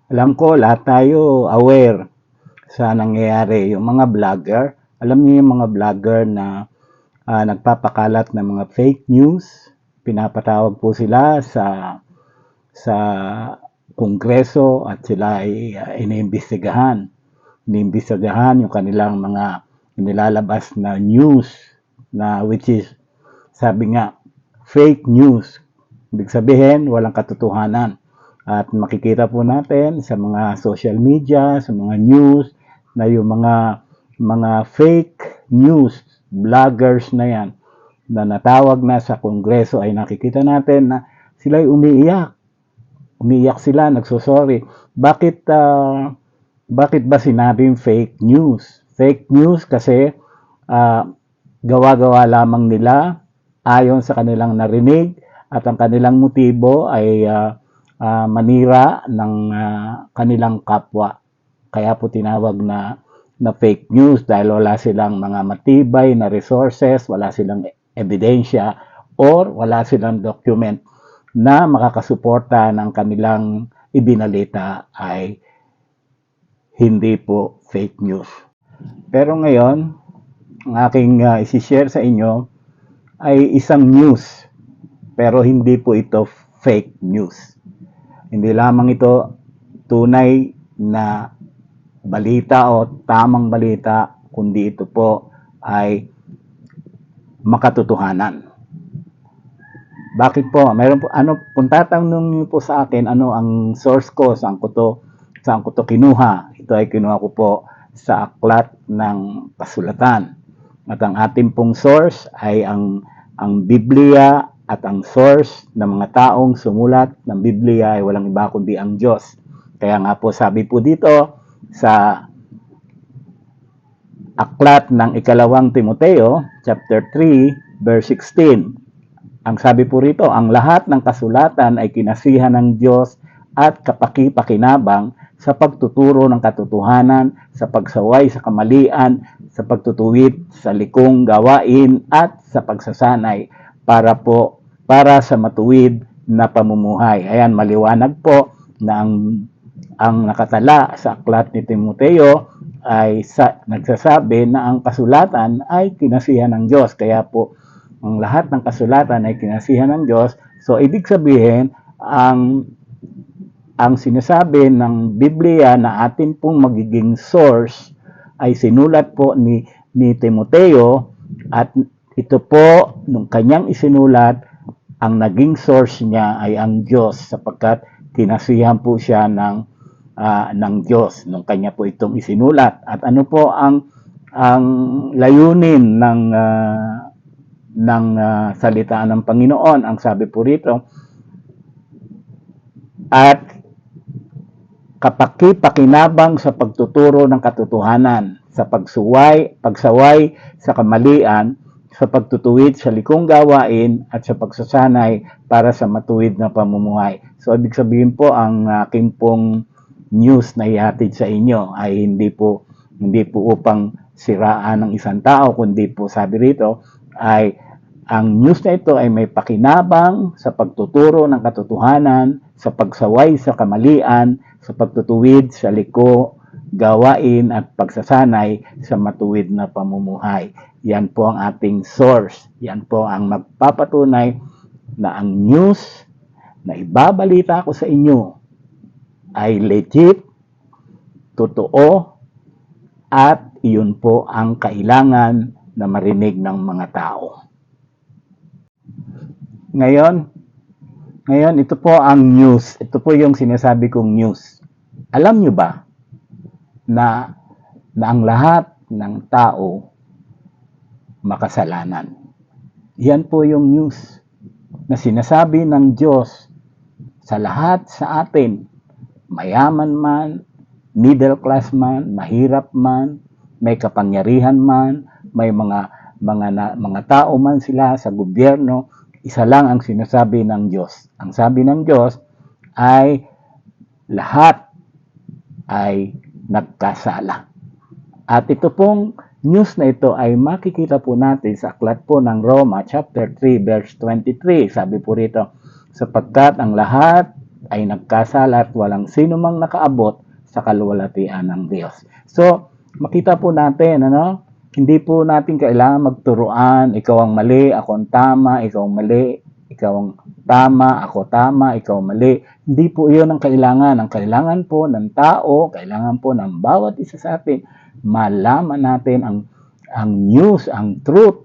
Alam ko lahat tayo aware sa nangyayari. Yung mga vlogger, alam niyo yung mga vlogger na nagpapakalat ng mga fake news, pinapatawag po sila sa kongreso at sila ay iniimbestigahan. Iniimbestigahan yung kanilang mga nilalabas na news na which is sabi nga fake news. Ibig sabihin walang katotohanan. At makikita po natin sa mga social media, sa mga news na yung mga fake news vloggers na yan na natawag na sa kongreso ay nakikita natin na sila ay umiiyak. Umiiyak sila, nagsosorry. Bakit ba sinabing fake news? Fake news kasi uh, gawa-gawa lamang nila ayon sa kanilang narinig at ang kanilang motibo ay manira ng kanilang kapwa. Kaya po tinawag na fake news dahil wala silang mga matibay na resources, wala silang ebidensya, or wala silang document na makakasuporta ng kanilang ibinalita ay hindi po fake news. Pero ngayon, ang aking isi-share sa inyo ay isang news, pero hindi po ito fake news. Hindi lamang ito tunay na balita o tamang balita, kundi ito po ay makatotohanan. Bakit po? Meron po kung tatanungin niyo po sa akin ano ang source ko, saan ko to kinuha? Ito ay kinuha ko po sa aklat ng kasulatan. At ang ating pong source ay ang Biblia at ang source ng mga taong sumulat ng Biblia ay walang iba kundi ang Diyos. Kaya nga po sabi po dito sa aklat ng ikalawang Timoteo, chapter 3, verse 16. Ang sabi po rito, ang lahat ng kasulatan ay kinasihan ng Diyos at kapaki-pakinabang sa pagtuturo ng katotohanan, sa pagsaway sa kamalian, sa pagtutuwid sa likong gawain at sa pagsasanay para sa matuwid na pamumuhay. Ayan, maliwanag po na ang nakatala sa aklat ni Timoteo ay nagsasabi na ang kasulatan ay kinasihan ng Diyos. Kaya po, ang lahat ng kasulatan ay kinasihan ng Diyos. So, ibig sabihin, ang sinasabi ng Biblia na atin pong magiging source ay sinulat po ni Timoteo at ito po, nung kanyang isinulat, ang naging source niya ay ang Diyos sapagkat kinasihan po siya ng Diyos nung kanya po itong isinulat. At ano po ang layunin ng salita ng Panginoon? Ang sabi po rito, at kapaki-pakinabang sa pagtuturo ng katotohanan, sa pagsaway sa kamalian, sa pagtutuwid sa likong gawain at sa pagsasanay para sa matuwid na pamumuhay. So, ibig sabihin po, ang aking pong news na ihatid sa inyo ay hindi po upang siraan ng isang tao, kundi po sabi rito ay ang news na ito ay may pakinabang sa pagtuturo ng katotohanan, sa pagsaway sa kamalian, sa pagtutuwid sa liko, gawain at pagsasanay sa matuwid na pamumuhay. Yan po ang ating source. Yan po ang magpapatunay na ang news na ibabalita ko sa inyo ay legit, totoo, at iyon po ang kailangan na marinig ng mga tao. Ngayon, ito po ang news. Ito po yung sinasabi kong news. Alam nyo ba na ang lahat ng tao makasalanan? Yan po yung news na sinasabi ng Diyos sa lahat sa atin, mayaman man, middle class man, mahirap man, may kapangyarihan man, may mga tao man sila sa gobyerno, isa lang ang sinasabi ng Diyos. Ang sabi ng Diyos ay lahat ay nagkasala. At ito pong news na ito ay makikita po natin sa aklat po ng Roma chapter 3 verse 23. Sabi po rito, sapagkat ang lahat ay nagkasala at walang sino mang nakaabot sa kaluwalhatian ng Diyos. So, makita po natin, hindi po natin kailangan magturuan, ikaw ang mali, ako ang tama, ikaw ang mali, ikaw ang tama, ako tama, ikaw mali. Hindi po iyon ang kailangan. Ang kailangan po ng tao, kailangan po ng bawat isa sa atin, malaman natin ang news, ang truth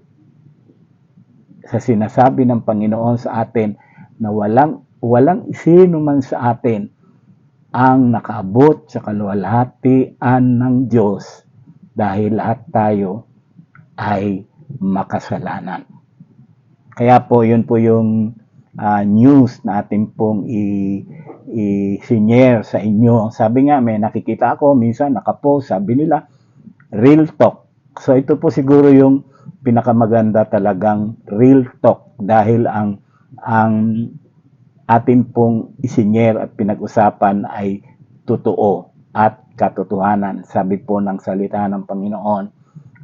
sa sinasabi ng Panginoon sa atin na walang sino man sa atin ang nakaabot sa kaluwalhatian ng Diyos dahil lahat tayo ay makasalanan. Kaya po yun po yung news na atin pong i-share sa inyo. Sabi nga, may nakikita ako minsan nakapost, sabi nila real talk. So ito po siguro yung pinakamaganda talagang real talk dahil ang atin pong isinyer at pinag-usapan ay totoo at katotohanan. Sabi po ng salita ng Panginoon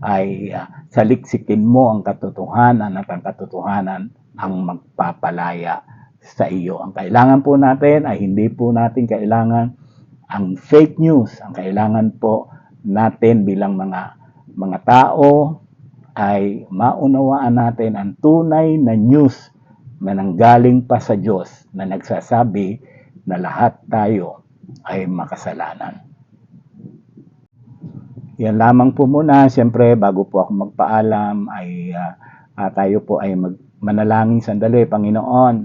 ay saliksikin mo ang katotohanan at ang katotohanan ang magpapalaya sa iyo. Ang kailangan po natin ay hindi po natin kailangan ang fake news. Ang kailangan po natin bilang mga tao ay maunawaan natin ang tunay na news na nanggaling pa sa Diyos na nagsasabi na lahat tayo ay makasalanan. Yan lamang po muna. Siyempre, bago po ako magpaalam, ay tayo po ay manalangin sandali. Panginoon,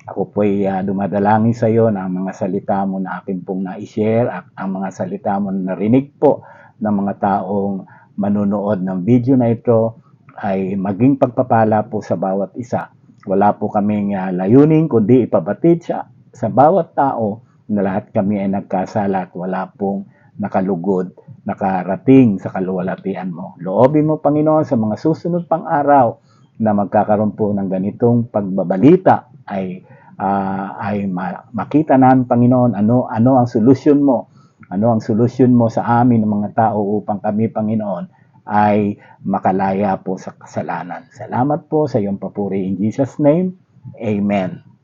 ako po ay dumadalangin sa iyo na ang mga salita mo na akin pong na-share, ang mga salita mo na narinig po ng mga taong manunood ng video na ito ay maging pagpapala po sa bawat isa. Wala po kaming layunin kundi ipabatid sa bawat tao na lahat kami ay nagkasala at wala pong nakalugod, nakarating sa kaluwalhatian mo. Loobin mo, Panginoon, sa mga susunod pang araw na magkakaroon po ng ganitong pagbabalita ay makita namin, Panginoon, ano ang solusyon mo. Ano ang solusyon mo sa amin ng mga tao upang kami, Panginoon, ay makalaya po sa kasalanan. Salamat po sa iyong papuri. In Jesus' name, Amen.